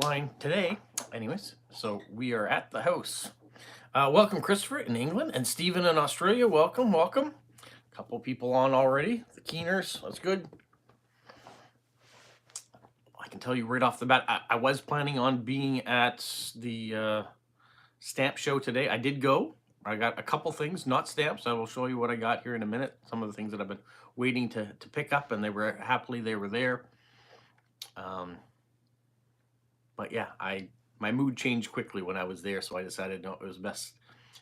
line today. Anyways, so we are at the house. Welcome, Christopher in England, and Stephen in Australia. Welcome, welcome. A couple people on already. The Keeners, that's good. I can tell you right off the bat, I was planning on being at the stamp show today. I did go. I got a couple things, not stamps. I will show you what I got here in a minute. Some of the things that I've been waiting to pick up, and they were there. But yeah, my mood changed quickly when I was there, so I decided no, it was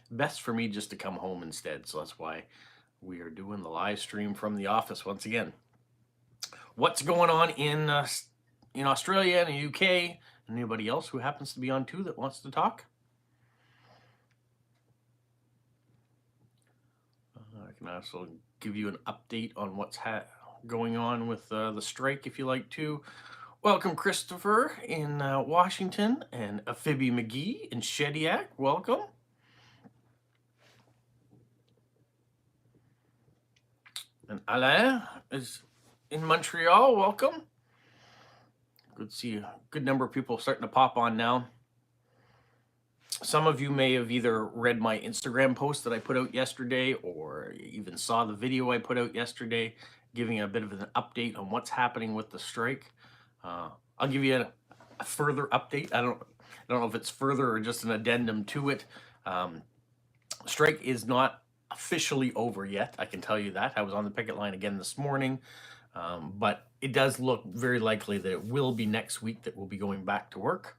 best for me just to come home instead. So that's why we are doing the live stream from the office once again. What's going on in Australia and the UK? Anybody else who happens to be on too that wants to talk? I can also give you an update on what's going on with the strike if you like to. Welcome, Christopher in Washington, and Phoebe McGee in Shediac. Welcome. And Alain is in Montreal. Welcome. Good to see a good number of people starting to pop on now. Some of you may have either read my Instagram post that I put out yesterday, or even saw the video I put out yesterday, giving a bit of an update on what's happening with the strike. I'll give you a further update. I don't know if it's further or just an addendum to it. Strike is not officially over yet. I can tell you that. I was on the picket line again this morning, but it does look very likely that it will be next week that we'll be going back to work.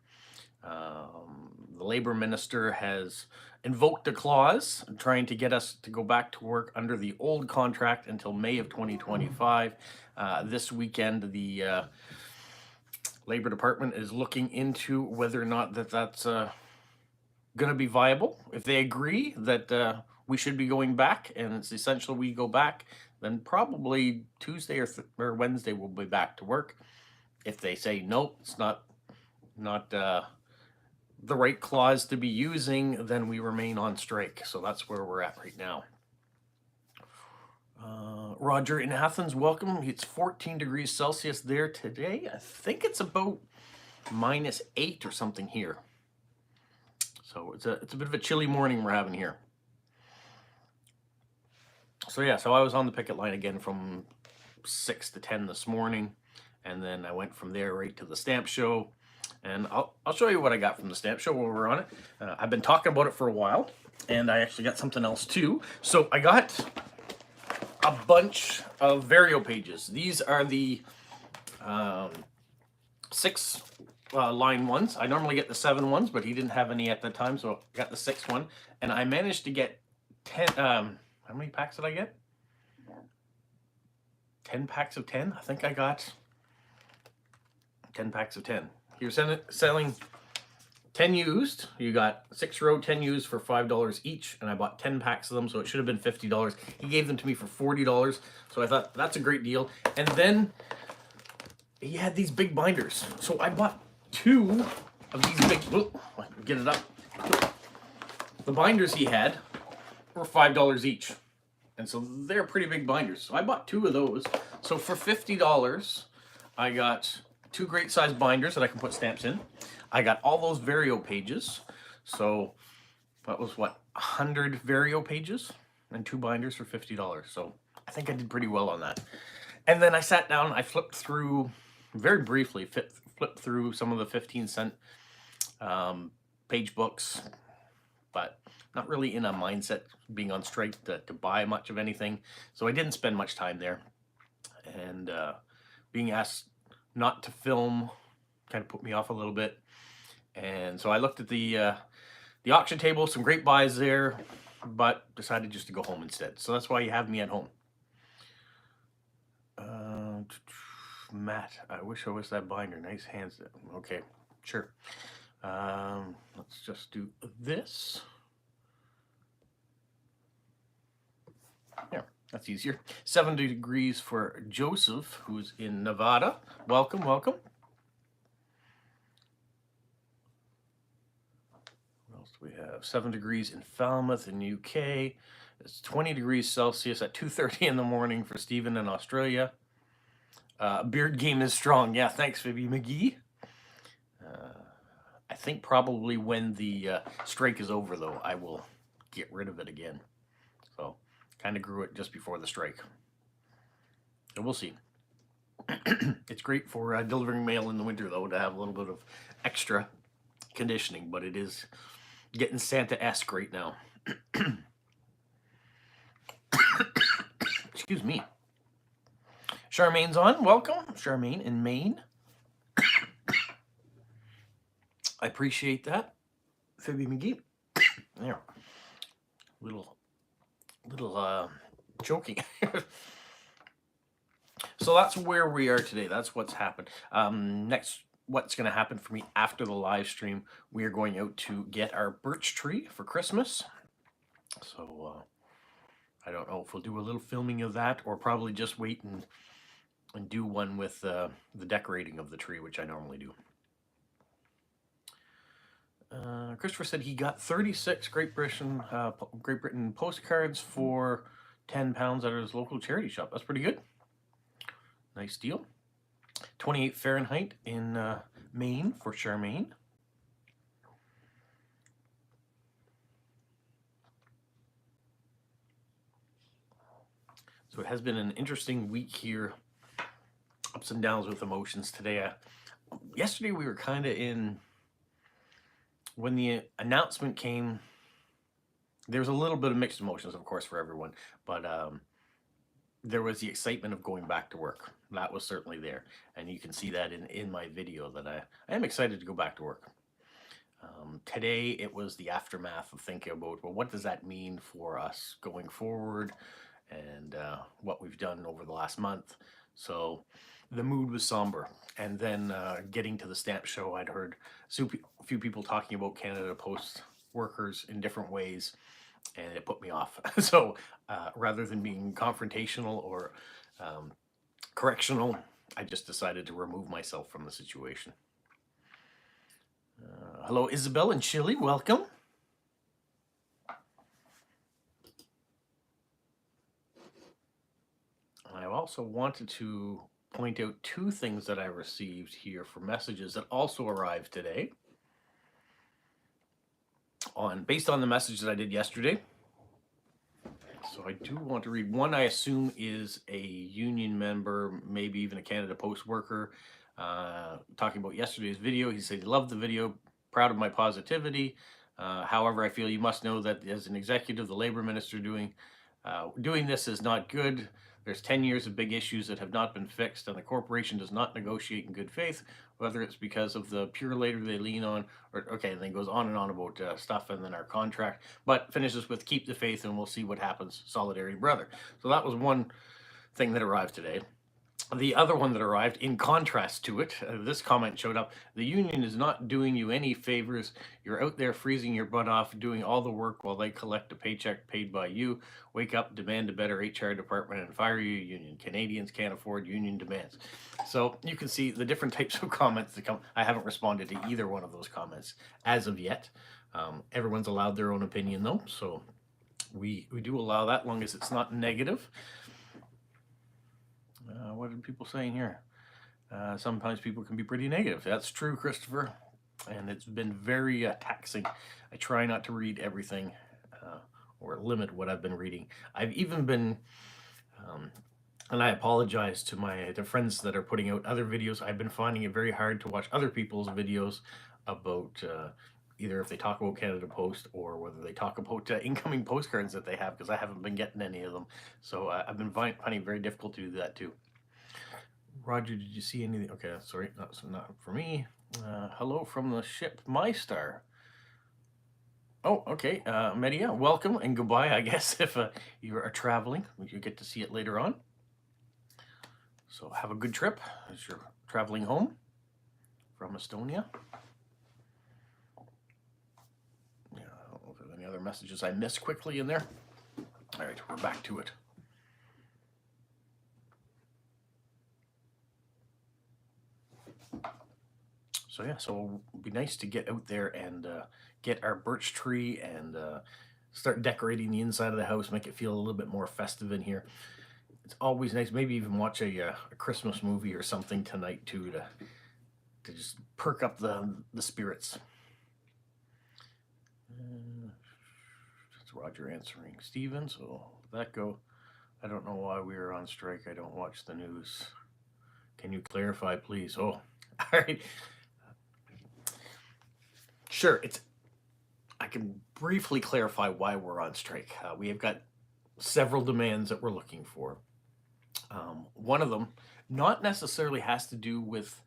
The labor minister has invoked a clause trying to get us to go back to work under the old contract until May of 2025. This weekend, the Labor Department is looking into whether or not that's going to be viable. If they agree that we should be going back and it's essential we go back, then probably Tuesday or Wednesday we'll be back to work. If they say no, it's not the right clause to be using, then we remain on strike. So that's where we're at right now. Roger in Athens, welcome. It's 14 degrees Celsius there today. I think it's about -8 or something here. So it's a bit of a chilly morning we're having here. So yeah, so I was on the picket line again from 6 to 10 this morning, and then I went from there right to the stamp show. And I'll show you what I got from the stamp show while we're on it. I've been talking about it for a while, and I actually got something else too. So I got a bunch of Vario pages. These are the 6 line ones. I normally get the 7 ones, but he didn't have any at the time, so I got the 6 one. And I managed to get 10. How many packs did I get? 10 packs of 10. I think I got 10 packs of 10. You're selling 10 used. You got 6 row 10 used for $5 each, and I bought 10 packs of them, so it should have been $50. He gave them to me for $40, so I thought that's a great deal. And then he had these big binders, so I bought 2 of these big. Get it up. The binders he had were $5 each, and so they're pretty big binders. So I bought 2 of those. So for $50, I got 2 great size binders that I can put stamps in. I got all those Vario pages. So that was what, 100 Vario pages and 2 binders for $50. So I think I did pretty well on that. And then I sat down, I flipped through, very briefly, flipped through some of the 15-cent page books, but not really in a mindset being on strike to buy much of anything. So I didn't spend much time there. And being asked not to film kind of put me off a little bit. And so I looked at the auction table, some great buys there, but decided just to go home instead. So that's why you have me at home. Matt, I wish I was that binder. Nice hands. Okay, sure. Let's just do this. Yeah, that's easier. 70 degrees for Joseph, who's in Nevada. Welcome, welcome. What else do we have? 7 degrees in Falmouth in UK. It's 20 degrees Celsius at 2:30 in the morning for Stephen in Australia. Beard game is strong. Yeah, thanks, Phoebe McGee. think probably when the strike is over, though, I will get rid of it again. So kind of grew it just before the strike. So we'll see. It's great for delivering mail in the winter, though, to have a little bit of extra conditioning, but it is getting Santa-esque right now. Excuse me. Charmaine's on. Welcome, Charmaine in Maine. I appreciate that. Phoebe McGee. There. Little joking. So that's where we are today. That's what's happened. Next, what's going to happen for me after the live stream, we are going out to get our birch tree for Christmas. So I don't know if we'll do a little filming of that, or probably just wait and do one with the decorating of the tree, which I normally do. Christopher said he got 36 Great Britain postcards for £10 at his local charity shop. That's pretty good. Nice deal. 28 Fahrenheit in Maine for Charmaine. So it has been an interesting week here. Ups and downs with emotions today. Yesterday we were kind of in... When the announcement came, there was a little bit of mixed emotions, of course, for everyone. But there was the excitement of going back to work. That was certainly there. And you can see that in my video that I am excited to go back to work. Today, it was the aftermath of thinking about, well, what does that mean for us going forward, and what we've done over the last month. So the mood was somber. And then getting to the stamp show, I'd heard a few people talking about Canada Post workers in different ways, and it put me off. So rather than being confrontational or correctional, I just decided to remove myself from the situation. Hello, Isabel in Chile. Welcome. I also wanted to point out two things that I received here for messages that also arrived today. Based on the message that I did yesterday. So I do want to read one. I assume is a union member, maybe even a Canada Post worker, talking about yesterday's video. He said he loved the video, proud of my positivity. However, I feel you must know that as an executive, the Labour Minister doing this is not good. There's 10 years of big issues that have not been fixed, and the corporation does not negotiate in good faith, whether it's because of the pure labor they lean on, or, okay, and then goes on and on about stuff, and then our contract, but finishes with keep the faith and we'll see what happens, solidarity, brother. So that was one thing that arrived today. The other one that arrived, in contrast to it, this comment showed up. The union is not doing you any favors. You're out there freezing your butt off, doing all the work while they collect a paycheck paid by you. Wake up, demand a better HR department, and fire your union. Canadians can't afford union demands. So you can see the different types of comments that come. I haven't responded to either one of those comments as of yet. Everyone's allowed their own opinion, though. So we do allow that, long as it's not negative. What are people saying here? Sometimes people can be pretty negative. That's true, Christopher. And it's been very taxing. I try not to read everything or limit what I've been reading. I've even been, and I apologize to the friends that are putting out other videos. I've been finding it very hard to watch other people's videos about either if they talk about Canada Post or whether they talk about incoming postcards that they have, because I haven't been getting any of them. So I've been finding it very difficult to do that too. Roger, did you see anything? Okay, sorry, not for me. Hello from the ship My Star. Oh, okay. Media, welcome and goodbye, I guess, if you are traveling. You get to see it later on. So have a good trip as you're traveling home from Estonia. Yeah, I don't know if there's any other messages I missed quickly in there. All right, we're back to it. So yeah, so it'd be nice to get out there and get our birch tree and start decorating the inside of the house, make it feel a little bit more festive in here. It's always nice, maybe even watch a Christmas movie or something tonight too, to just perk up the spirits. It's Roger answering Steven, so let that go. I don't know why we are on strike. I don't watch the news. Can you clarify, please? Oh, all right. Sure. I can briefly clarify why we're on strike. We have got several demands that we're looking for. One of them, not necessarily has to do with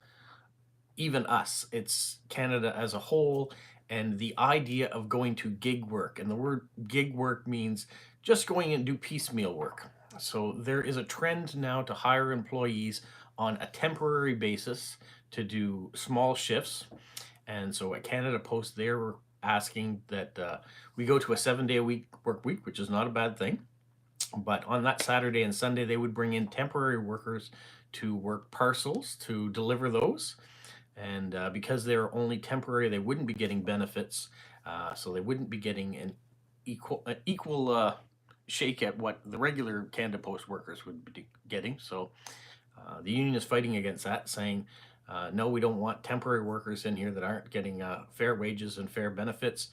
even us. It's Canada as a whole, and the idea of going to gig work. And the word gig work means just going and do piecemeal work. So there is a trend now to hire employees on a temporary basis to do small shifts. And so at Canada Post, they're asking that we go to a 7-day a week work week, which is not a bad thing. But on that Saturday and Sunday, they would bring in temporary workers to work parcels to deliver those. And because they're only temporary, they wouldn't be getting benefits. So they wouldn't be getting an equal shake at what the regular Canada Post workers would be getting. So the union is fighting against that, saying, no, we don't want temporary workers in here that aren't getting fair wages and fair benefits.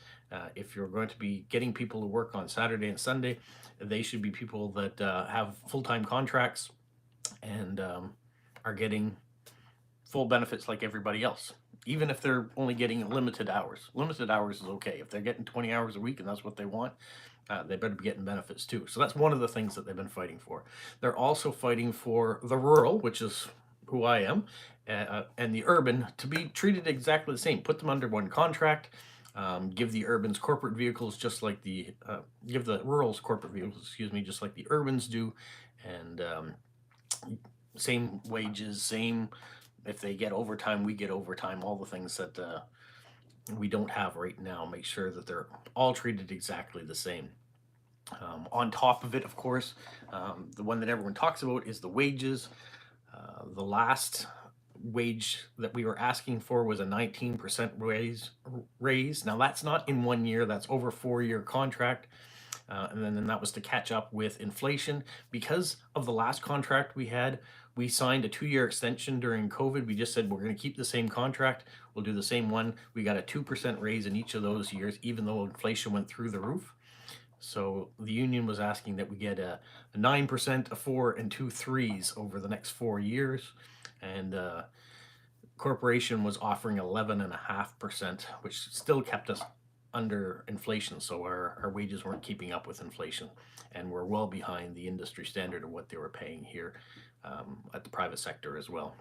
If you're going to be getting people to work on Saturday and Sunday, they should be people that have full-time contracts and are getting full benefits like everybody else, even if they're only getting limited hours. Limited hours is okay. If they're getting 20 hours a week and that's what they want, they better be getting benefits too. So that's one of the things that they've been fighting for. They're also fighting for the rural, which is who I am, and the urban to be treated exactly the same. Put them under one contract. Give the urbans corporate vehicles just like give the rurals corporate vehicles, excuse me, just like the urbans do, and same wages, same. If they get overtime, we get overtime. All the things that we don't have right now. Make sure that they're all treated exactly the same. On top of it, of course, the one that everyone talks about is the wages. The last wage that we were asking for was a 19% raise. Now that's not in 1 year, that's over 4-year contract. And then that was to catch up with inflation. Because of the last contract we had, we signed a 2-year extension during COVID. We just said we're going to keep the same contract. We'll do the same one. We got a 2% raise in each of those years, even though inflation went through the roof. So the union was asking that we get a 9%, a 4, and 2 3s over the next 4 years. And corporation was offering 11.5%, which still kept us under inflation. So our wages weren't keeping up with inflation. And we're well behind the industry standard of what they were paying here at the private sector as well.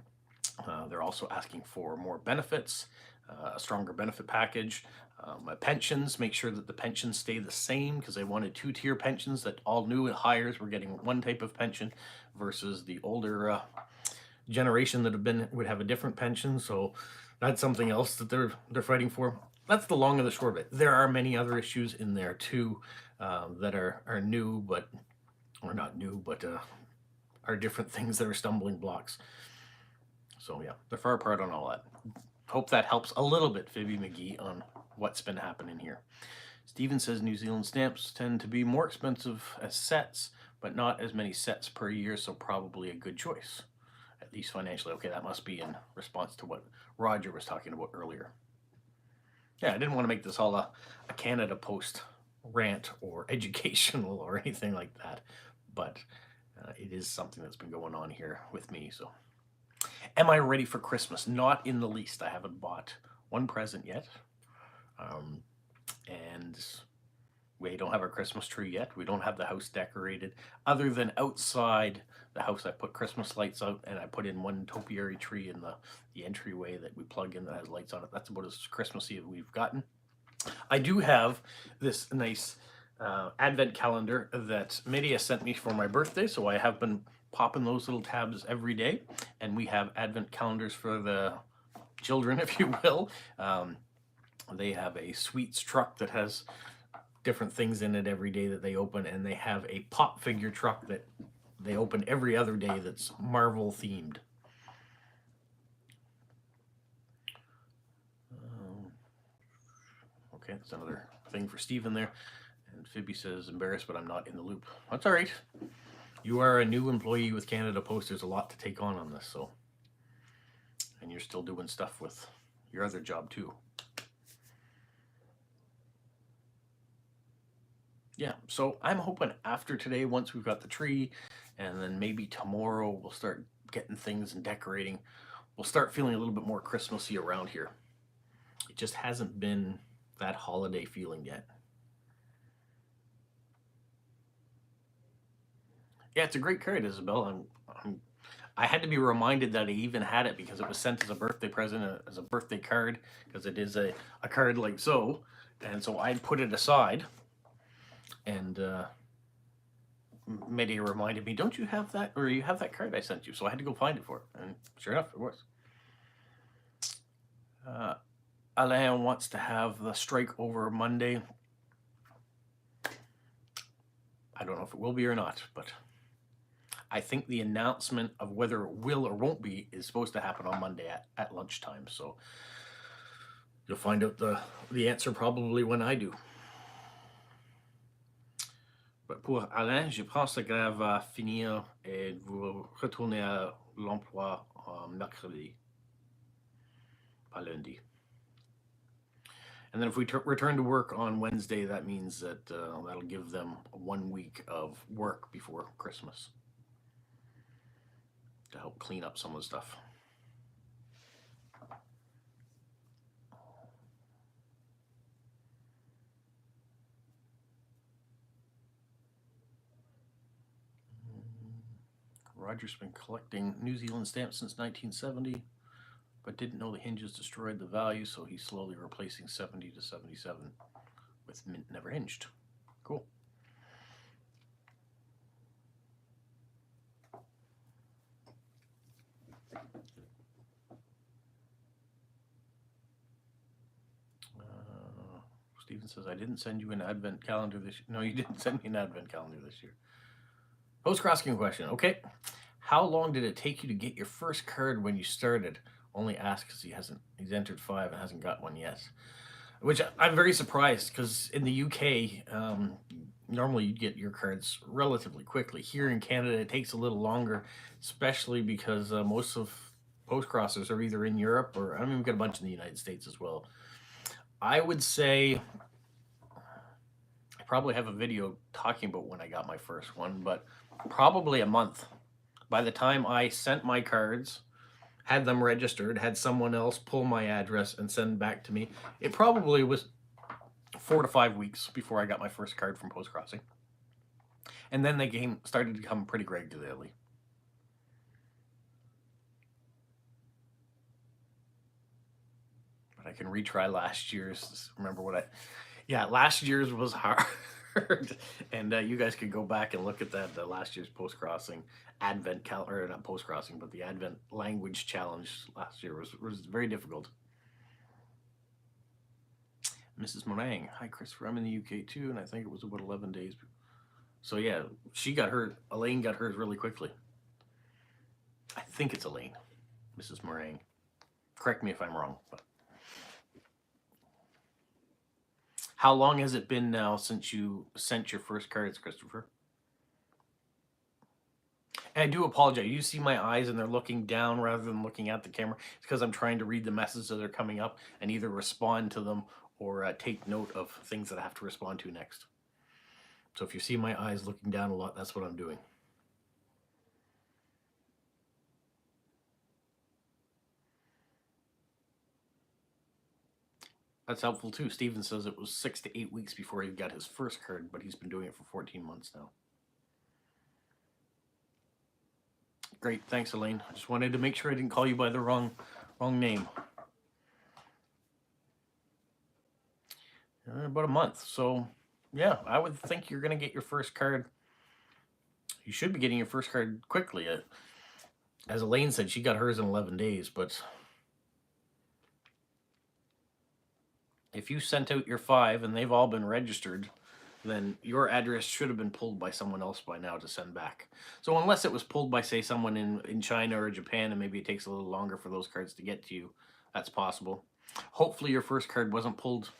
They're also asking for more benefits, a stronger benefit package, pensions, make sure that the pensions stay the same because they wanted 2-tier pensions, that all new hires were getting one type of pension versus the older generation that would have a different pension. So that's something else that they're fighting for. That's the long and the short of it. There are many other issues in there too that are new, but or not new, but are different things that are stumbling blocks. So yeah, they're far apart on all that. Hope that helps a little bit, Phoebe McGee, on what's been happening here. Steven says New Zealand stamps tend to be more expensive as sets, but not as many sets per year, so probably a good choice, at least financially. Okay, that must be in response to what Roger was talking about earlier. Yeah, I didn't want to make this all a Canada Post rant or educational or anything like that, but it is something that's been going on here with me. So, am I ready for Christmas? Not in the least. I haven't bought one present yet, and we don't have our Christmas tree yet. We don't have the house decorated. Other than outside the house, I put Christmas lights out, and I put in one topiary tree in the entryway that we plug in that has lights on it. That's about as Christmassy as we've gotten. I do have this nice advent calendar that Media sent me for my birthday, so I have been popping those little tabs every day, and we have advent calendars for the children, if you will. They have a sweets truck that has different things in it every day that they open, and they have a pop figure truck that they open every other day that's Marvel themed. Okay, that's another thing for Steven there. And Phoebe says, embarrassed, but I'm not in the loop. That's all right. You are a new employee with Canada Post. There's a lot to take on this, so. And you're still doing stuff with your other job too. Yeah, so I'm hoping after today, once we've got the tree, and then maybe tomorrow we'll start getting things and decorating, we'll start feeling a little bit more Christmassy around here. It just hasn't been that holiday feeling yet. Yeah, it's a great card, Isabel. I had to be reminded that I even had it because it was sent as a birthday present, as a birthday card, because it is a card like so. And so I put it aside, and Meddy reminded me, "Don't you have that, or you have that card I sent you?" So I had to go find it for her, and sure enough, it was. Uh, Alain wants to have the strike over Monday. I don't know if it will be or not, but I think the announcement of whether it will or won't be is supposed to happen on Monday at lunchtime. So you'll find out the answer probably when I do. Pour Alain, je pense que la grève va finir et vous retournez à l'emploi mercredi, pas lundi. And then if we return to work on Wednesday, that means that that'll give them 1 week of work before Christmas to help clean up some of the stuff. Roger's been collecting New Zealand stamps since 1970, but didn't know the hinges destroyed the value, so he's slowly replacing 70 to 77 with mint never hinged. Cool. Steven says, I didn't send you an advent calendar this year. No, you didn't send me an advent calendar this year. Post-crossing question. Okay. How long did it take you to get your first card when you started? Only asked because he's entered 5 and hasn't got one yet. Which I'm very surprised because in the UK, normally you get your cards relatively quickly. Here in Canada, it takes a little longer, especially because most of post crossers are either in Europe or I mean, we've got a bunch in the United States as well. I would say I probably have a video talking about when I got my first one, but probably a month. By the time I sent my cards, had them registered, had someone else pull my address and send back to me, it probably was 4 to 5 weeks before I got my first card from Post Crossing. And then they started to come pretty regularly. But I can retry last year's. Remember what last year's was hard. And you guys could go back and look at that last year's Post Crossing Advent calendar, not Post Crossing, but the Advent language challenge last year was very difficult. Mrs. Morang, hi Christopher, I'm in the UK too, and I think it was about 11 days. So yeah, Elaine got hers really quickly. I think it's Elaine, Mrs. Morang. Correct me if I'm wrong, but. How long has it been now since you sent your first cards, Christopher? And I do apologize. You see my eyes and they're looking down rather than looking at the camera. It's because I'm trying to read the messages that are coming up and either respond to them or take note of things that I have to respond to next. So if you see my eyes looking down a lot, that's what I'm doing. That's helpful too. Steven says it was 6 to 8 weeks before he got his first card, but he's been doing it for 14 months now. Great, thanks, Elaine. I just wanted to make sure I didn't call you by the wrong name. About a month. So, yeah, I would think you're going to get your first card. You should be getting your first card quickly. As Elaine said, she got hers in 11 days, but if you sent out your 5 and they've all been registered, then your address should have been pulled by someone else by now to send back. So unless it was pulled by, say, someone in China or Japan, and maybe it takes a little longer for those cards to get to you, that's possible. Hopefully your first card wasn't pulled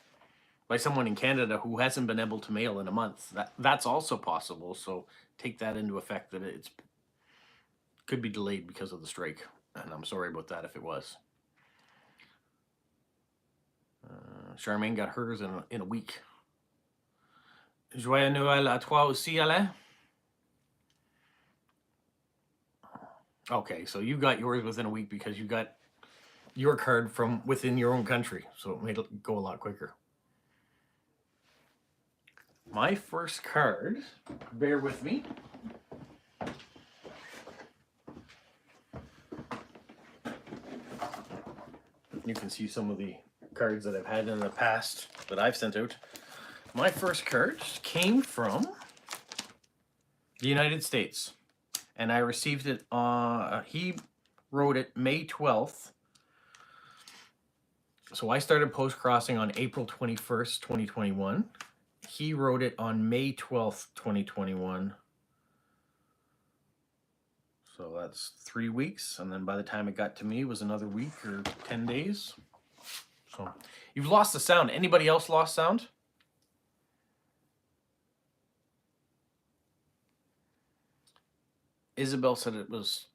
by someone in Canada who hasn't been able to mail in a month. That's also possible, so take that into effect that it could be delayed because of the strike, and I'm sorry about that if it was. Charmaine got hers in a week. Joyeux Noël à toi aussi, Alain. Okay, so you got yours within a week because you got your card from within your own country, so it made it go a lot quicker. My first card, bear with me. You can see some of the cards that I've had in the past that I've sent out. My first card came from the United States, and I received it he wrote it May 12th. So I started post-crossing on April 21st, 2021. He wrote it on May 12th, 2021. So that's 3 weeks, and then by the time it got to me, it was another week or 10 days. So you've lost the sound. Anybody else lost sound? Isabel said it was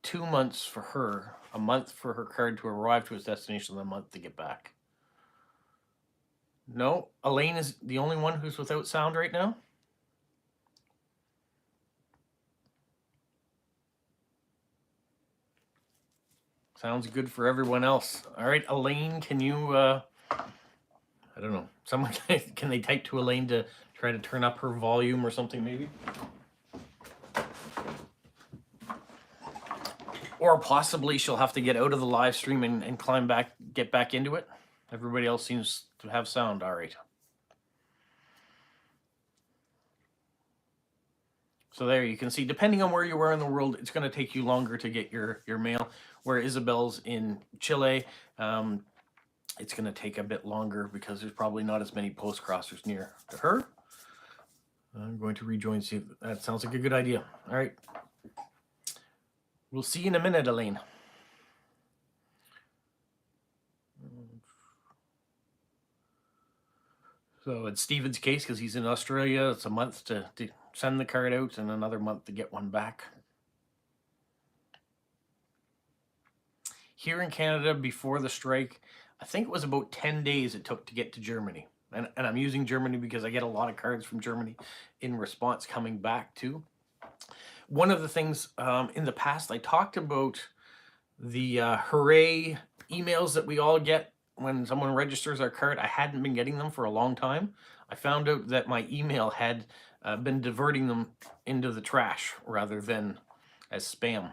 2 months for her, a month for her card to arrive to its destination, and a month to get back. No, Elaine is the only one who's without sound right now. Sounds good for everyone else. All right, Elaine, can you, I don't know, someone, can they type to Elaine to try to turn up her volume or something maybe? Or possibly she'll have to get out of the live stream and climb back, get back into it. Everybody else seems to have sound. All right. So there you can see, depending on where you are in the world, it's going to take you longer to get your mail. Where Isabel's in Chile, it's going to take a bit longer because there's probably not as many post-crossers near to her. I'm going to rejoin, see if that sounds like a good idea. All right. We'll see you in a minute, Elaine. So it's Stephen's case because he's in Australia. It's a month to send the card out and another month to get one back. Here in Canada, before the strike, I think it was about 10 days it took to get to Germany. And I'm using Germany because I get a lot of cards from Germany in response coming back too. One of the things in the past, I talked about the hooray emails that we all get when someone registers our card. I hadn't been getting them for a long time. I found out that my email had been diverting them into the trash rather than as spam.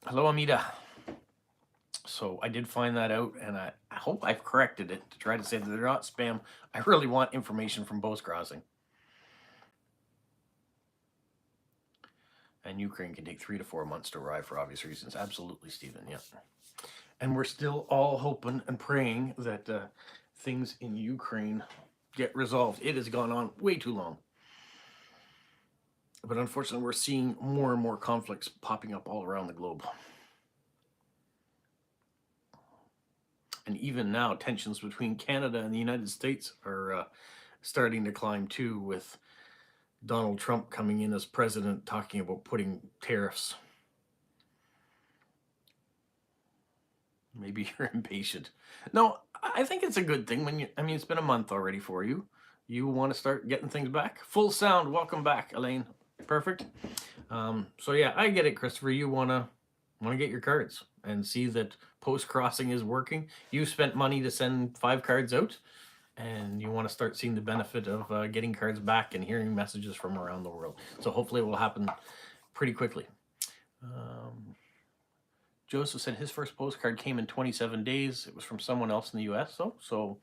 Hello, Amita. So I did find that out, and I hope I've corrected it to try to say that they're not spam. I really want information from post-crossing. And Ukraine can take 3 to 4 months to arrive for obvious reasons. Absolutely, Stephen, yeah. And we're still all hoping and praying that things in Ukraine get resolved. It has gone on way too long. But unfortunately, we're seeing more and more conflicts popping up all around the globe. And even now, tensions between Canada and the United States are starting to climb too, with Donald Trump coming in as president talking about putting tariffs. Maybe you're impatient. No, I think it's a good thing when it's been a month already for you. You want to start getting things back. Full sound. Welcome back, Elaine. Perfect. So yeah, I get it, Christopher. You want to get your cards and see that post-crossing is working. You spent money to send 5 cards out, and you want to start seeing the benefit of getting cards back and hearing messages from around the world. So hopefully it will happen pretty quickly. Joseph said his first postcard came in 27 days. It was from someone else in the U.S., though. So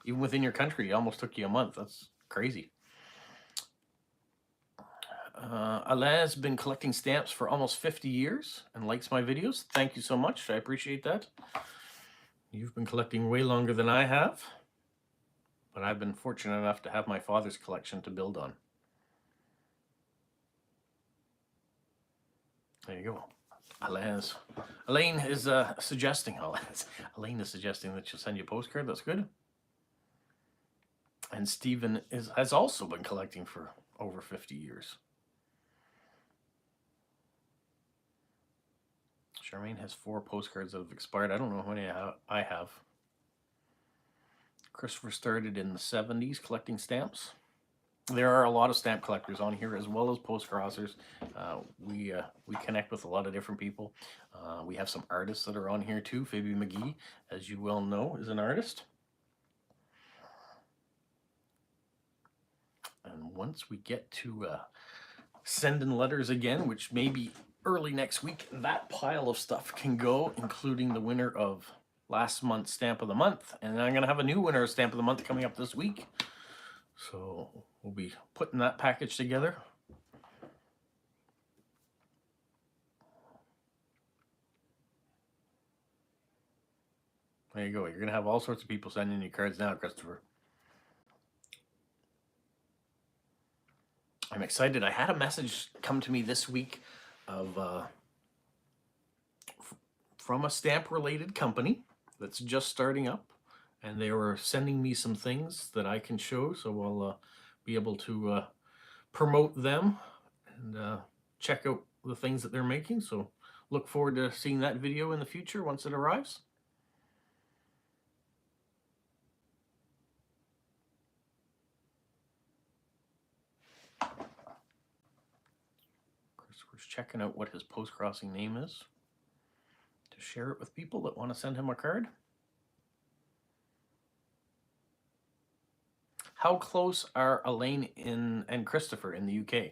even within your country, it almost took you a month. That's crazy. Alain's been collecting stamps for almost 50 years and likes my videos. Thank you so much. I appreciate that. You've been collecting way longer than I have, but I've been fortunate enough to have my father's collection to build on. There you go. Elaine is suggesting, Elaine is suggesting that she'll send you a postcard. That's good. And Stephen has also been collecting for over 50 years. Charmaine has 4 postcards that have expired. I don't know how many I have. Christopher started in the 70s collecting stamps. There are a lot of stamp collectors on here, as well as post-crossers. We connect with a lot of different people. We have some artists that are on here too. Phoebe McGee, as you well know, is an artist. And once we get to sending letters again, which may be early next week, that pile of stuff can go, including the winner of last month's Stamp of the Month. And I'm going to have a new winner of Stamp of the Month coming up this week. So we'll be putting that package together. There you go. You're going to have all sorts of people sending you cards now, Christopher. I'm excited. I had a message come to me this week of from a stamp-related company that's just starting up, and they were sending me some things that I can show, so I'll be able to promote them and check out the things that they're making. So look forward to seeing that video in the future once it arrives. Christopher's checking out what his post-crossing name is to share it with people that want to send him a card. How close are Elaine and Christopher in the UK?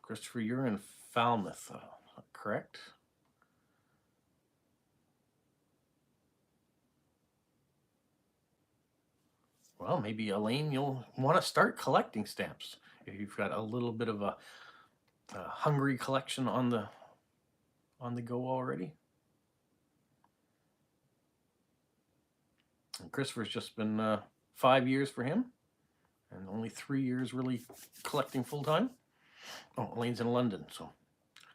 Christopher, you're in Falmouth, correct? Well, maybe Elaine, you'll want to start collecting stamps if you've got a little bit of a hungry collection on the go already. And Christopher's just been 5 years for him, and only 3 years really collecting full time. Oh, Elaine's in London, so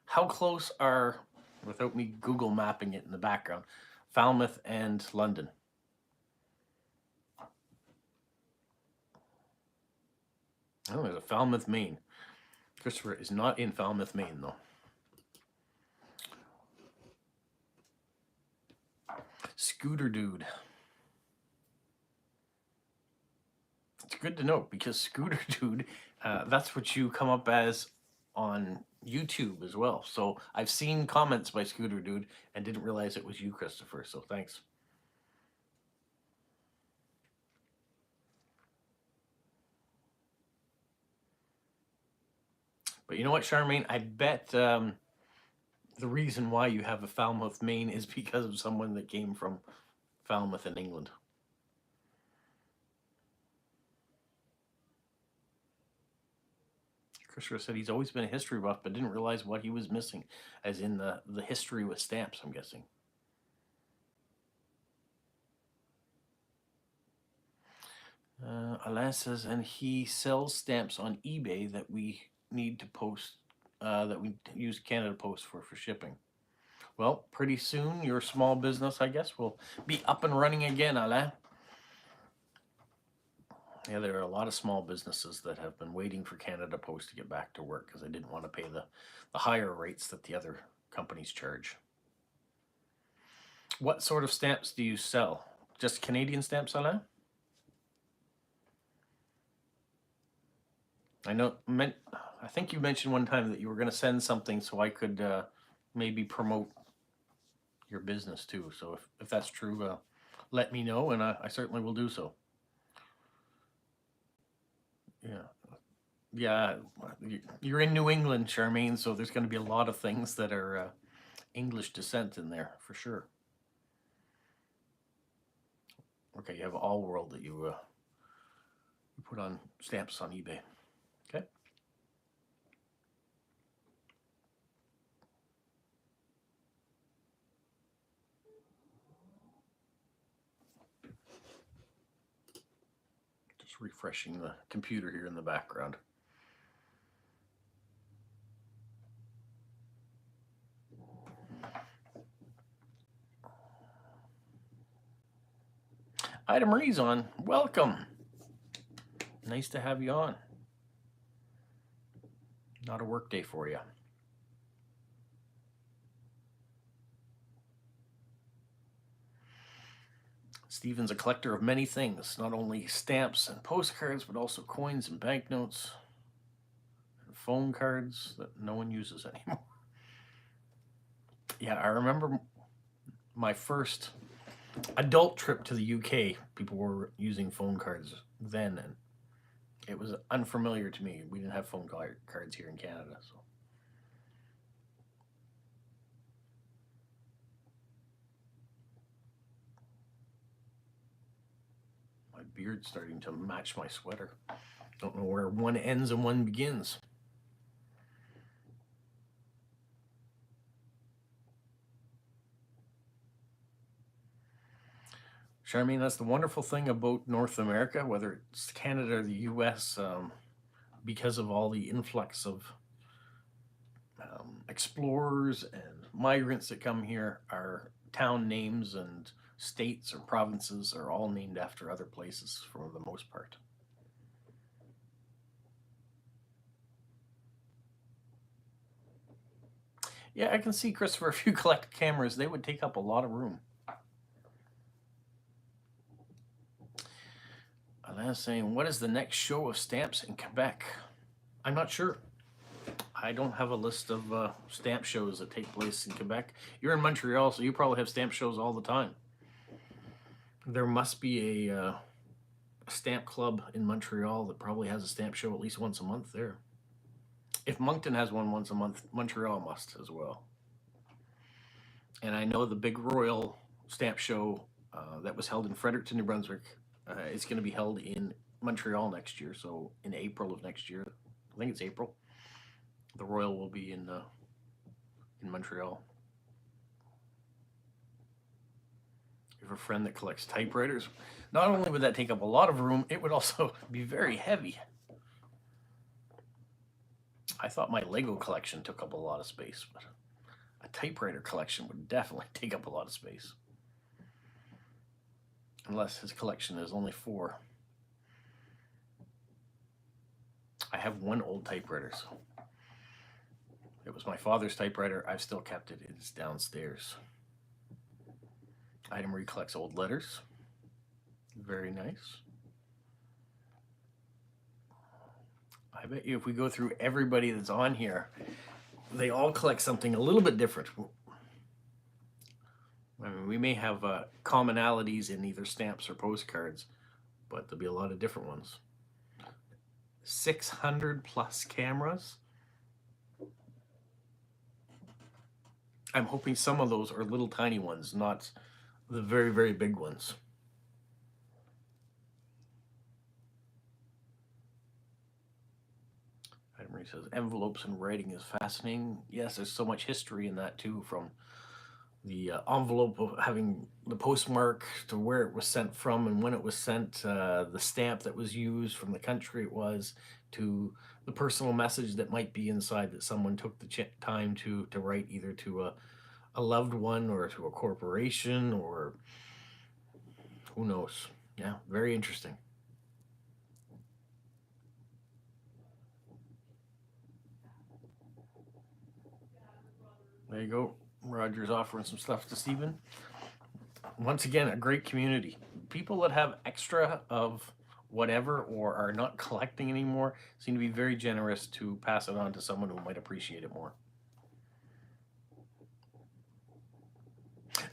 how close are, without me Google mapping it in the background, Falmouth and London? Oh, there's a Falmouth, Maine. Christopher is not in Falmouth, Maine, though. Scooter Dude. It's good to know, because Scooter Dude, that's what you come up as on YouTube as well. So I've seen comments by Scooter Dude and didn't realize it was you, Christopher. So thanks. But you know what, Charmaine? I bet the reason why you have a Falmouth, Maine is because of someone that came from Falmouth in England. Christopher said he's always been a history buff, but didn't realize what he was missing, as in the history with stamps, I'm guessing. Alain says, and he sells stamps on eBay that we need to post, that we use Canada Post for shipping. Well, pretty soon your small business, I guess, will be up and running again, Alain. Yeah, there are a lot of small businesses that have been waiting for Canada Post to get back to work because they didn't want to pay the higher rates that the other companies charge. What sort of stamps do you sell? Just Canadian stamps, Alain? I think you mentioned one time that you were going to send something so I could maybe promote your business too. So if that's true, let me know, and I certainly will do so. Yeah, you're in New England, Charmaine, so there's going to be a lot of things that are English descent in there for sure. Okay, you have All World that you put on stamps on eBay. Okay. Just refreshing the computer here in the background. Ida Marie's on. Welcome. Nice to have you on. Not a work day for you. Stephen's a collector of many things, not only stamps and postcards, but also coins and banknotes and phone cards that no one uses anymore. Yeah, I remember my first adult trip to the UK. People were using phone cards then, and it was unfamiliar to me. We didn't have phone cards here in Canada, so. My beard's starting to match my sweater. Don't know where one ends and one begins. Charmaine, that's the wonderful thing about North America, whether it's Canada or the US, because of all the influx of explorers and migrants that come here, our town names and states or provinces are all named after other places for the most part. Yeah, I can see, Christopher, if you collect cameras, they would take up a lot of room. Alain's saying, what is the next show of stamps in Quebec? I'm not sure. I don't have a list of stamp shows that take place in Quebec. You're in Montreal, so you probably have stamp shows all the time. There must be a stamp club in Montreal that probably has a stamp show at least once a month there. If Moncton has one once a month, Montreal must as well. And I know the big Royal stamp show that was held in Fredericton, New Brunswick, is going to be held in Montreal next year. So in April of next year, I think it's April, the Royal will be in Montreal. You have a friend that collects typewriters. Not only would that take up a lot of room, it would also be very heavy. I thought my Lego collection took up a lot of space, but a typewriter collection would definitely take up a lot of space. Unless his collection is only 4. I have one old typewriter, so it was my father's typewriter. I've still kept it. It's downstairs. Ida Marie collects old letters. Very nice. I bet you if we go through everybody that's on here, they all collect something a little bit different. I mean, we may have commonalities in either stamps or postcards, but there'll be a lot of different ones. 600 plus cameras. I'm hoping some of those are little tiny ones, not the very, very big ones. Marie says, envelopes and writing is fascinating. Yes, there's so much history in that too, from the envelope of having the postmark to where it was sent from and when it was sent, the stamp that was used from the country it was, to the personal message that might be inside that someone took the time to write either to a loved one or to a corporation or who knows. Yeah, very interesting. There you go. Roger's offering some stuff to Stephen. Once again, a great community. People that have extra of whatever or are not collecting anymore seem to be very generous to pass it on to someone who might appreciate it more.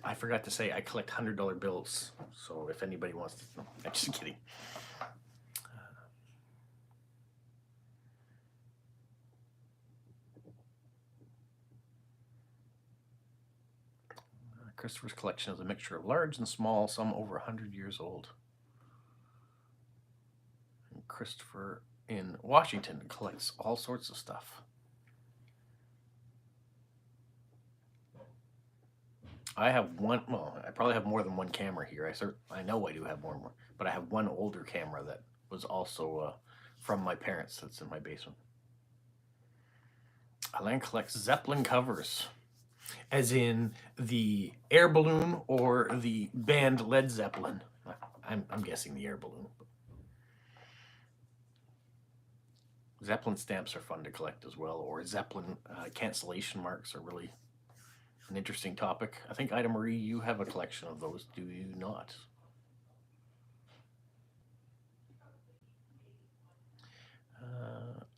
I forgot to say I collect $100 bills, so if anybody wants to, no, I'm just kidding. Christopher's collection is a mixture of large and small, some over 100 years old. And Christopher in Washington collects all sorts of stuff. I have one, well, I probably have more than one camera here. I know I do have more, but I have one older camera that was also from my parents that's in my basement. Alain collects Zeppelin covers, as in the air balloon or the band Led Zeppelin. I'm guessing the air balloon. Zeppelin stamps are fun to collect as well, or Zeppelin cancellation marks are really an interesting topic. I think, Ida Marie, you have a collection of those, do you not?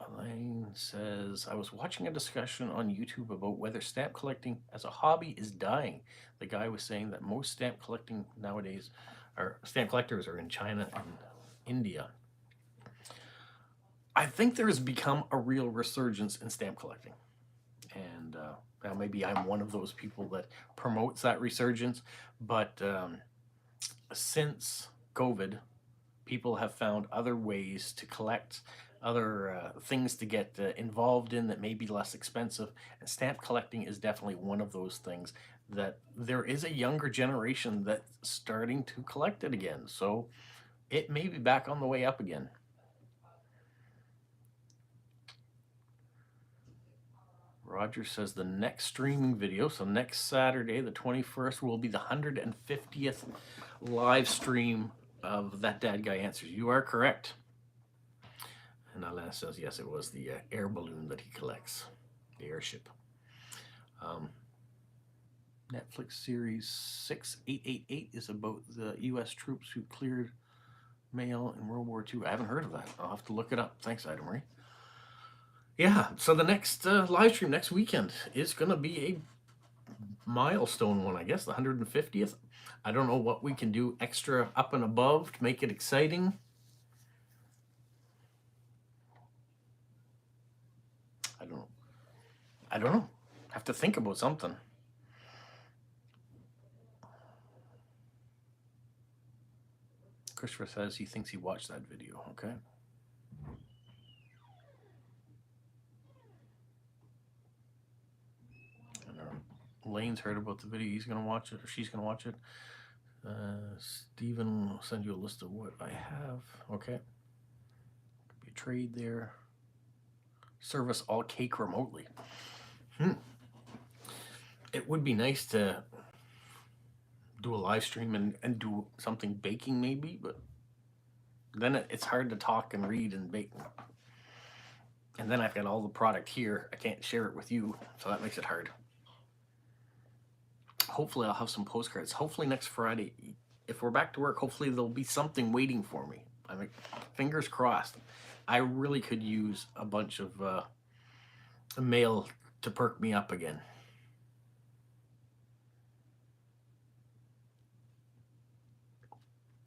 Elaine says, I was watching a discussion on YouTube about whether stamp collecting as a hobby is dying. The guy was saying that most stamp collecting nowadays, or stamp collectors, are in China and India. I think there has become a real resurgence in stamp collecting. And now maybe I'm one of those people that promotes that resurgence, but since COVID, people have found other ways to collect, other things to get involved in that may be less expensive. And stamp collecting is definitely one of those things that there is a younger generation that's starting to collect it again. So it may be back on the way up again. Roger says the next streaming video, so next Saturday, the 21st, will be the 150th live stream of That Dad Guy Answers. You are correct. And Alain says, yes, it was the air balloon that he collects, the airship. Netflix series 6888 is about the U.S. troops who cleared mail in World War II. I haven't heard of that. I'll have to look it up. Thanks, Ida Marie. Yeah, so the next live stream next weekend is going to be a milestone one, I guess, the 150th. I don't know what we can do extra up and above to make it exciting. I don't know. Have to think about something. Christopher says he thinks he watched that video. Okay. Lane's heard about the video. He's going to watch it, or she's going to watch it. Stephen will send you a list of what I have. Okay. Could be a trade there. Service all cake remotely. It would be nice to do a live stream and do something baking maybe, but then it's hard to talk and read and bake. And then I've got all the product here. I can't share it with you, so that makes it hard. Hopefully I'll have some postcards. Hopefully next Friday, if we're back to work, hopefully there'll be something waiting for me. I mean, fingers crossed. I really could use a bunch of mail to perk me up again.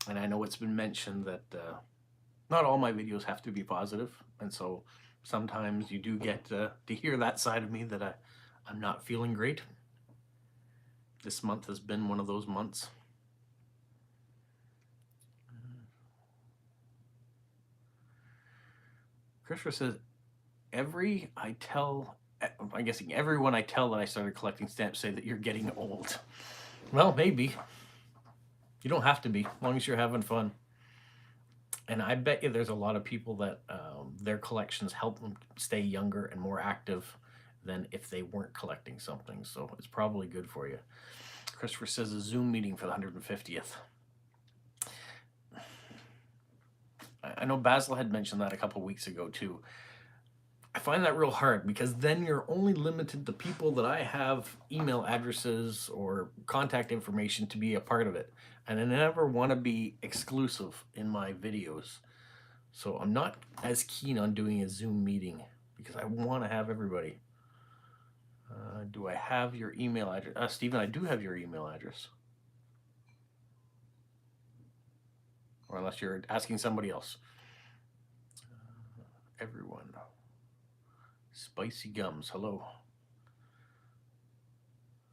And I know it's been mentioned that not all my videos have to be positive, and so sometimes you do get to hear that side of me that I'm not feeling great. This month has been one of those months. Christopher says, everyone I tell that I started collecting stamps say that you're getting old. Well, maybe. You don't have to be, as long as you're having fun. And I bet you there's a lot of people that their collections help them stay younger and more active than if they weren't collecting something. So it's probably good for you. Christopher says a Zoom meeting for the 150th. I know Basil had mentioned that a couple weeks ago too. I find that real hard because then you're only limited to people that I have email addresses or contact information to be a part of it. And I never want to be exclusive in my videos. So I'm not as keen on doing a Zoom meeting because I want to have everybody. Do I have your email address? Stephen, I do have your email address. Or unless you're asking somebody else. Everyone. Spicy Gums, hello.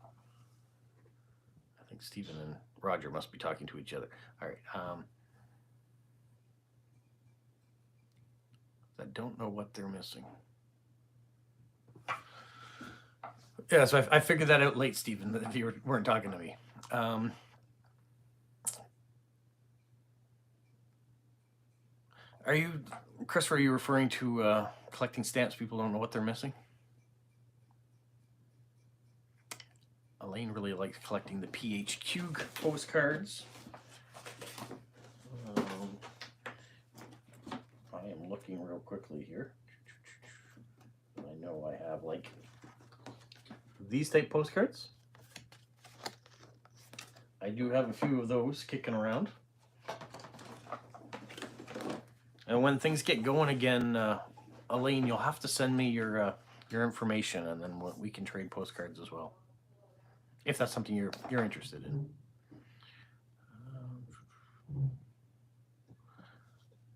I think Stephen and Roger must be talking to each other. All right. I don't know what they're missing. Yeah, so I figured that out late, Stephen, if you weren't talking to me. Christopher, are you referring to collecting stamps? People don't know what they're missing? Elaine really likes collecting the PHQ postcards. I am looking real quickly here. I know I have like these type postcards. I do have a few of those kicking around. And when things get going again, Elaine, you'll have to send me your information, and then we can trade postcards as well, if that's something you're interested in.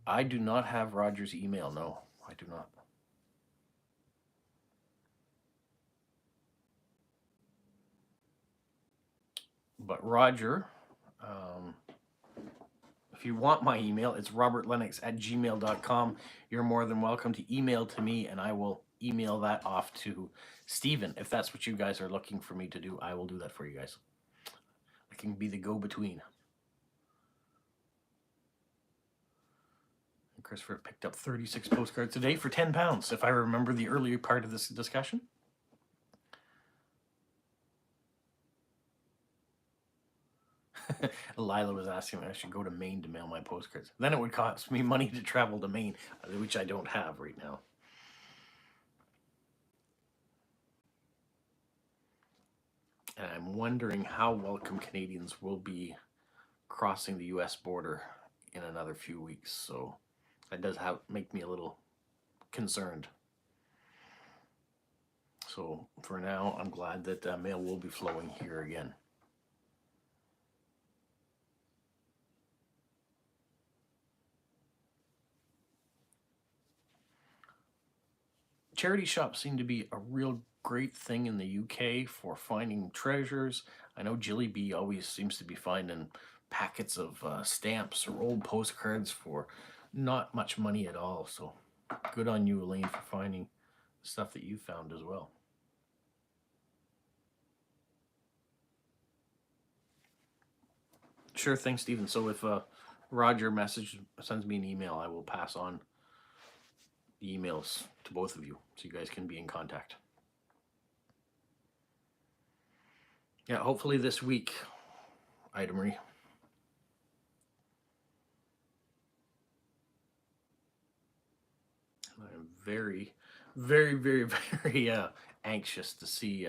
I do not have Roger's email. No, I do not. But Roger, if you want my email, it's robertlennox@gmail.com. You're more than welcome to email to me, and I will email that off to Stephen. If that's what you guys are looking for me to do, I will do that for you guys. I can be the go-between. Christopher picked up 36 postcards today for £10, if I remember the earlier part of this discussion. Lila was asking me I should go to Maine to mail my postcards. Then it would cost me money to travel to Maine, which I don't have right now. And I'm wondering how welcome Canadians will be crossing the U.S. border in another few weeks. So that does make me a little concerned. So for now, I'm glad that mail will be flowing here again. Charity shops seem to be a real great thing in the UK for finding treasures. I know Jilly B always seems to be finding packets of stamps or old postcards for not much money at all. So good on you, Elaine, for finding stuff that you found as well. Sure thing, Stephen. So if Roger sends me an email, I will pass on the emails to both of you so you guys can be in contact. Yeah, hopefully this week, Ida Marie. I'm very, very, very, very anxious to see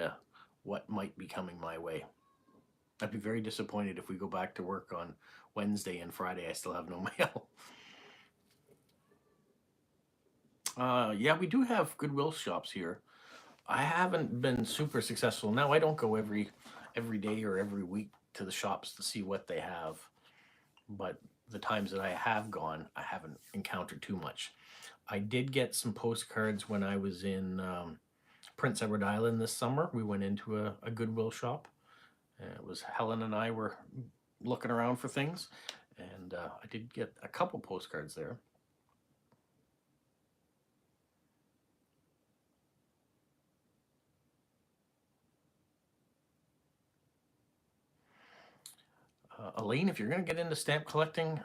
what might be coming my way. I'd be very disappointed if we go back to work on Wednesday and Friday. I still have no mail. Yeah, we do have Goodwill shops here. I haven't been super successful. Now I don't go every day or every week to the shops to see what they have, but the times that I have gone, I haven't encountered too much. I did get some postcards when I was in Prince Edward Island this summer. We went into a Goodwill shop. It was Helen and I were looking around for things, and I did get a couple postcards there. Elaine, if you're going to get into stamp collecting,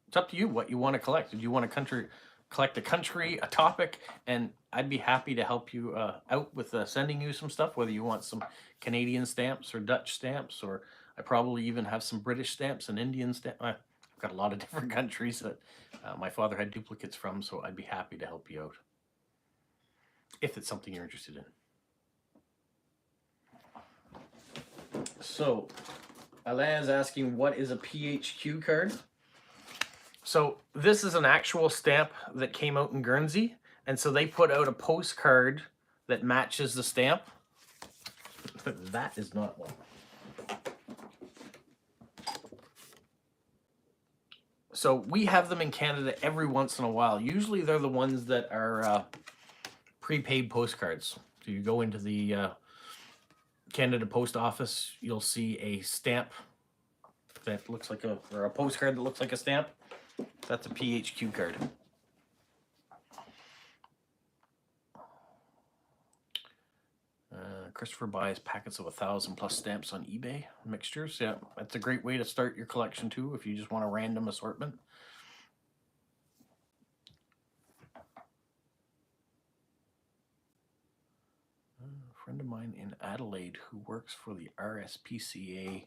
it's up to you what you want to collect. Do you want to collect a country, a topic? And I'd be happy to help you out with sending you some stuff, whether you want some Canadian stamps or Dutch stamps, or I probably even have some British stamps and Indian stamps. I've got a lot of different countries that my father had duplicates from, so I'd be happy to help you out if it's something you're interested in. So Alain is asking, what is a PHQ card? So this is an actual stamp that came out in Guernsey, and so they put out a postcard that matches the stamp. That is not one. So we have them in Canada every once in a while. Usually they're the ones that are prepaid postcards. So you go into the Canada Post Office, you'll see a stamp that looks like or a postcard that looks like a stamp. That's a PHQ card. Christopher buys packets of 1,000+ stamps on eBay mixtures. Yeah, that's a great way to start your collection too if you just want a random assortment. A friend of mine in Adelaide who works for the RSPCA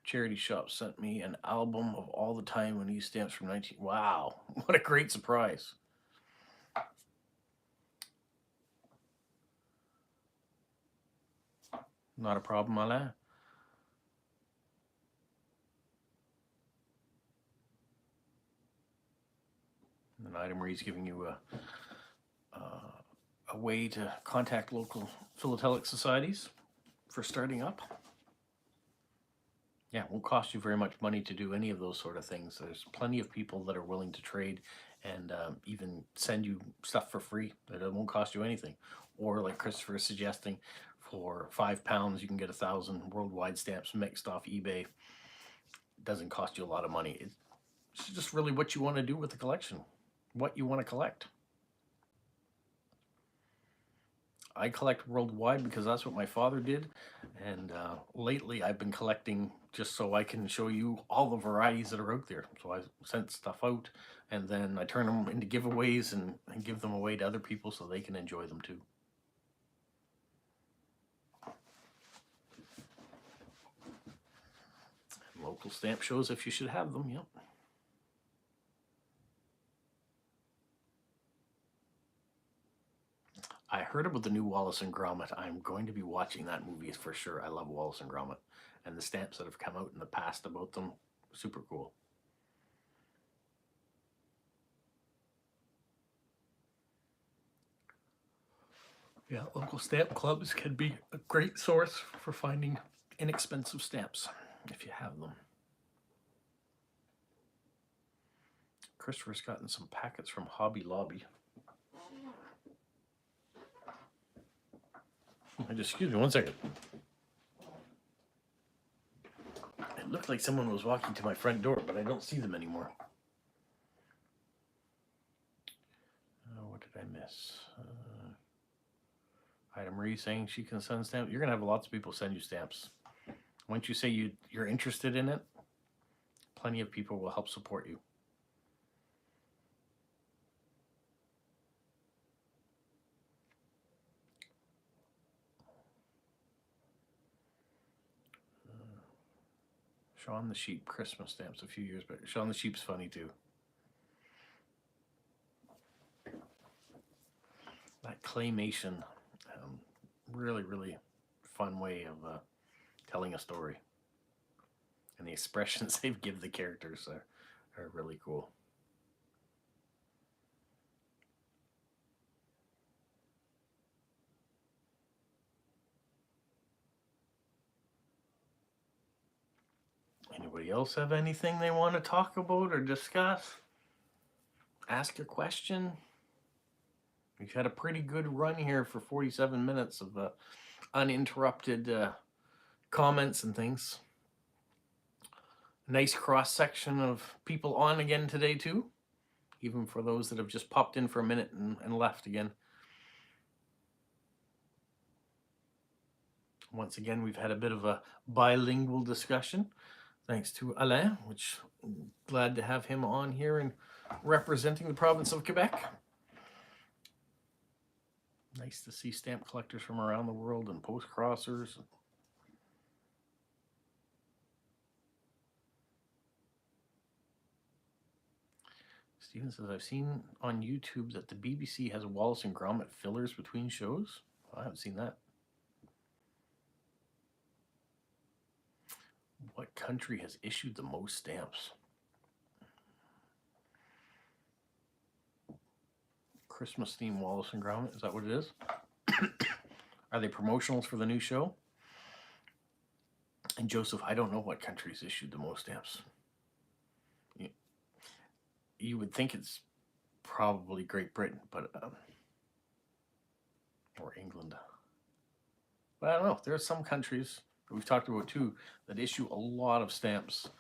charity shop sent me an album of all the time when he used stamps from 19. Wow, what a great surprise. Not a problem, Alain. Item Marie's giving you a way to contact local philatelic societies for starting up. Yeah, it won't cost you very much money to do any of those sort of things. There's plenty of people that are willing to trade and even send you stuff for free that it won't cost you anything. Or like Christopher is suggesting, for £5 you can get 1,000 worldwide stamps mixed off eBay. It doesn't cost you a lot of money. It's just really what you want to do with the collection, what you want to collect. I collect worldwide because that's what my father did, and lately I've been collecting just so I can show you all the varieties that are out there. So I sent stuff out, and then I turn them into giveaways and give them away to other people so they can enjoy them too. And local stamp shows if you should have them, yep. I heard about the new Wallace and Gromit. I'm going to be watching that movie for sure. I love Wallace and Gromit. And the stamps that have come out in the past about them, super cool. Yeah, local stamp clubs can be a great source for finding inexpensive stamps if you have them. Christopher's gotten some packets from Hobby Lobby. Excuse me one second. It looked like someone was walking to my front door, but I don't see them anymore. Oh, what did I miss? Item Marie saying she can send stamps. You're going to have lots of people send you stamps. Once you say you're interested in it, plenty of people will help support you. Shaun the Sheep Christmas stamps a few years back. Shaun the Sheep's funny too. That claymation, really, really fun way of telling a story. And the expressions they give the characters are really cool. Anybody else have anything they want to talk about or discuss? Ask a question. We've had a pretty good run here for 47 minutes of uninterrupted comments and things. Nice cross section of people on again today too, even for those that have just popped in for a minute and left again. Once again, we've had a bit of a bilingual discussion, thanks to Alain, which I'm glad to have him on here and representing the province of Quebec. Nice to see stamp collectors from around the world and post crossers. Stephen says, I've seen on YouTube that the BBC has Wallace and Gromit fillers between shows. I haven't seen that. What country has issued the most stamps? Christmas theme Wallace and Gromit, is that what it is? Are they promotionals for the new show? And Joseph, I don't know what countries issued the most stamps. You would think it's probably Great Britain, but or England. But I don't know. There are some countries that we've talked about too that issue a lot of stamps.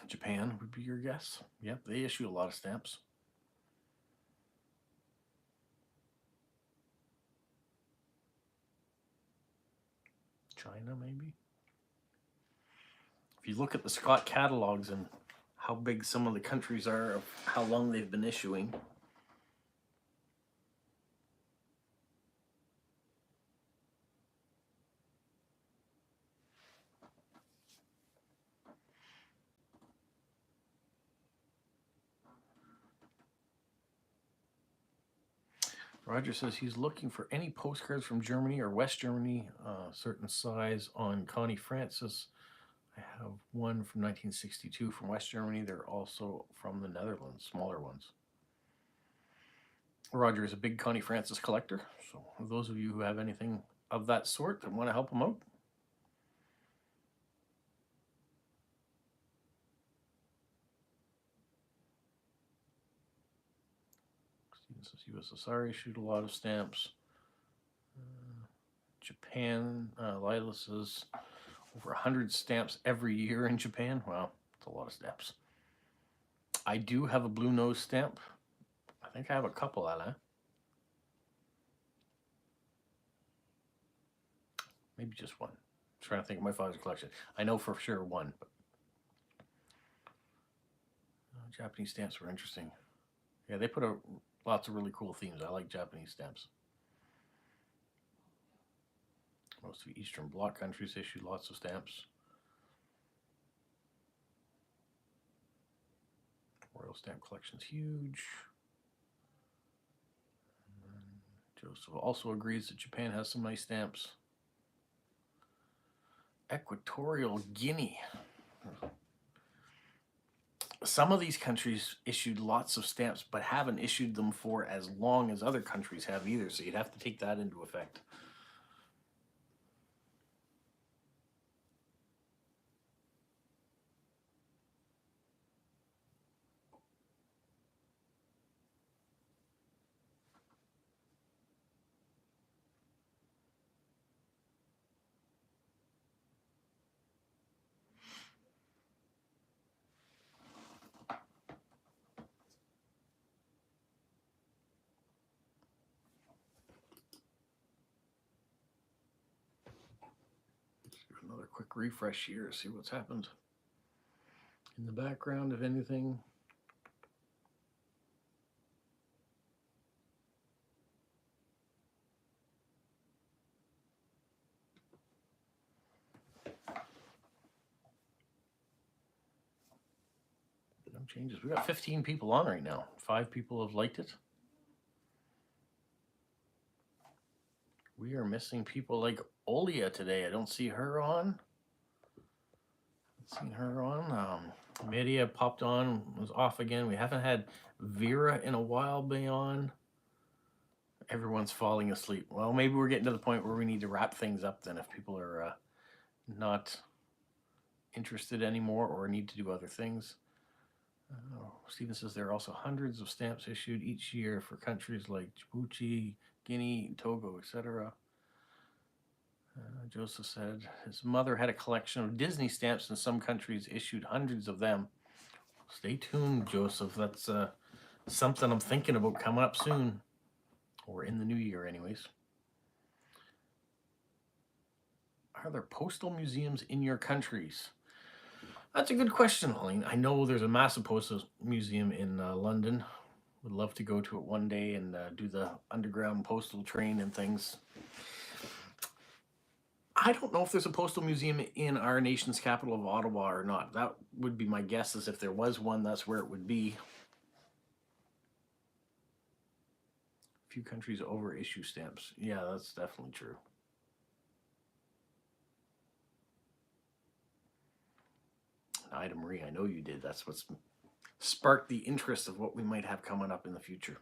Japan would be your guess. Yep, they issue a lot of stamps. China, maybe. If you look at the Scott catalogs and how big some of the countries are, of how long they've been issuing. Roger says he's looking for any postcards from Germany or West Germany, certain size on Connie Francis. I have one from 1962 from West Germany. They're also from the Netherlands, smaller ones. Roger is a big Connie Francis collector, so those of you who have anything of that sort that want to help him out, USSR issued a lot of stamps. Japan, Lila says over 100 stamps every year in Japan. Wow, that's a lot of stamps. I do have a blue nose stamp. I think I have a couple, Alain. Maybe just one. I'm trying to think of my father's collection. I know for sure one. But Japanese stamps were interesting. Yeah, they put lots of really cool themes. I like Japanese stamps. Most of the Eastern Bloc countries issued lots of stamps. Royal stamp collection's huge. Joseph also agrees that Japan has some nice stamps. Equatorial Guinea. Some of these countries issued lots of stamps, but haven't issued them for as long as other countries have either, so you'd have to take that into effect. Another quick refresh here, see what's happened in the background, if anything. No changes. We got 15 people on right now. 5 people have liked it. We are missing people like Olia today. I don't see her on. Seen her on. Media popped on, was off again. We haven't had Vera in a while be on. Everyone's falling asleep. Well, maybe we're getting to the point where we need to wrap things up then if people are not interested anymore or need to do other things. Stephen says there are also hundreds of stamps issued each year for countries like Djibouti, Guinea, Togo, etc. Joseph said his mother had a collection of Disney stamps and some countries issued hundreds of them. Stay tuned, Joseph. That's something I'm thinking about coming up soon, or in the new year anyways. Are there postal museums in your countries? That's a good question, Helene. I know there's a massive postal museum in London. Would love to go to it one day and do the underground postal train and things. I don't know if there's a postal museum in our nation's capital of Ottawa or not. That would be my guess, is if there was one, that's where it would be. A few countries overissue stamps. Yeah, that's definitely true. Ida Marie, I know you did. That's what's sparked the interest of what we might have coming up in the future.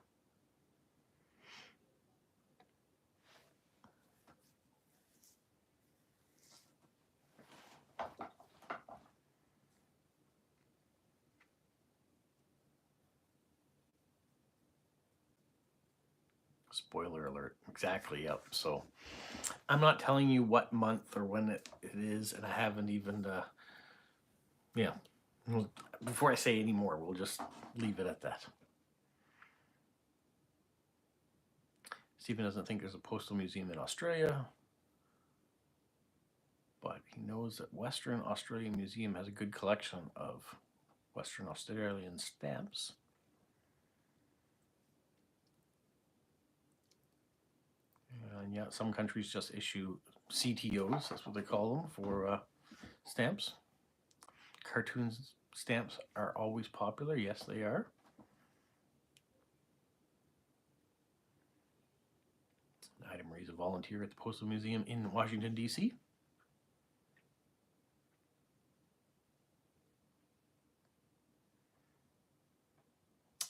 Spoiler alert. Exactly, yep. So I'm not telling you what month or when it is, and I haven't even, yeah. Before I say any more, we'll just leave it at that. Stephen doesn't think there's a postal museum in Australia, but he knows that Western Australian Museum has a good collection of Western Australian stamps. And yeah, some countries just issue CTOs, that's what they call them, for stamps. Cartoon stamps are always popular. Yes, they are. Ida Marie's a volunteer at the Postal Museum in Washington, D.C.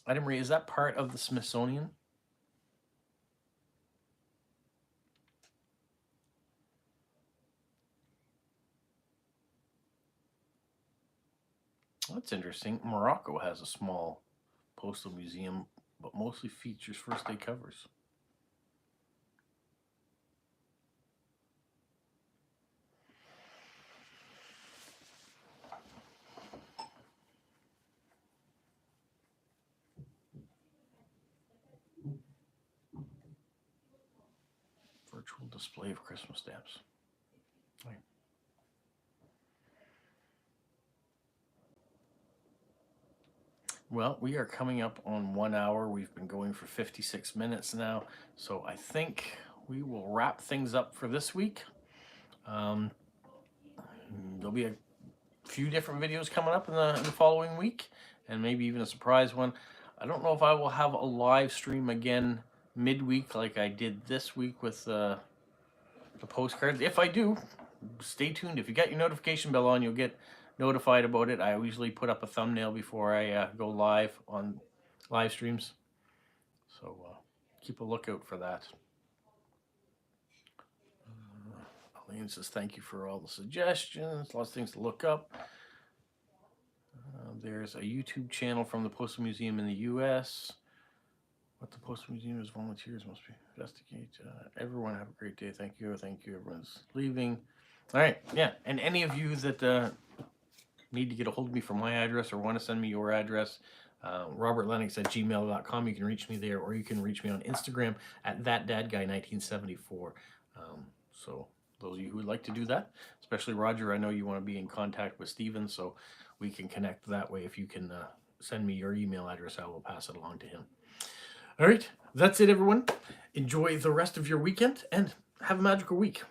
Ida Marie, is that part of the Smithsonian? That's interesting. Morocco has a small postal museum, but mostly features first day covers. Virtual display of Christmas stamps. Right. Well, we are coming up on 1 hour. We've been going for 56 minutes now. So I think we will wrap things up for this week. There'll be a few different videos coming up in the following week, and maybe even a surprise one. I don't know if I will have a live stream again midweek like I did this week with the postcards. If I do, stay tuned. If you got your notification bell on, you'll get notified about it. I usually put up a thumbnail before I go live on live streams, so keep a lookout for that. Elaine says thank you for all the suggestions. Lots of things to look up. There's a YouTube channel from the Postal Museum in the U.S. What the Postal Museum is, volunteers must be investigate. Everyone have a great day. Thank you. Thank you. Everyone's leaving. All right. Yeah. And any of you that need to get a hold of me from my address or want to send me your address, robertlennox@gmail.com. You can reach me there, or you can reach me on Instagram at thatdadguy1974. So those of you who would like to do that, especially Roger, I know you want to be in contact with Steven, so we can connect that way. If you can send me your email address, I will pass it along to him. All right, that's it, everyone. Enjoy the rest of your weekend and have a magical week.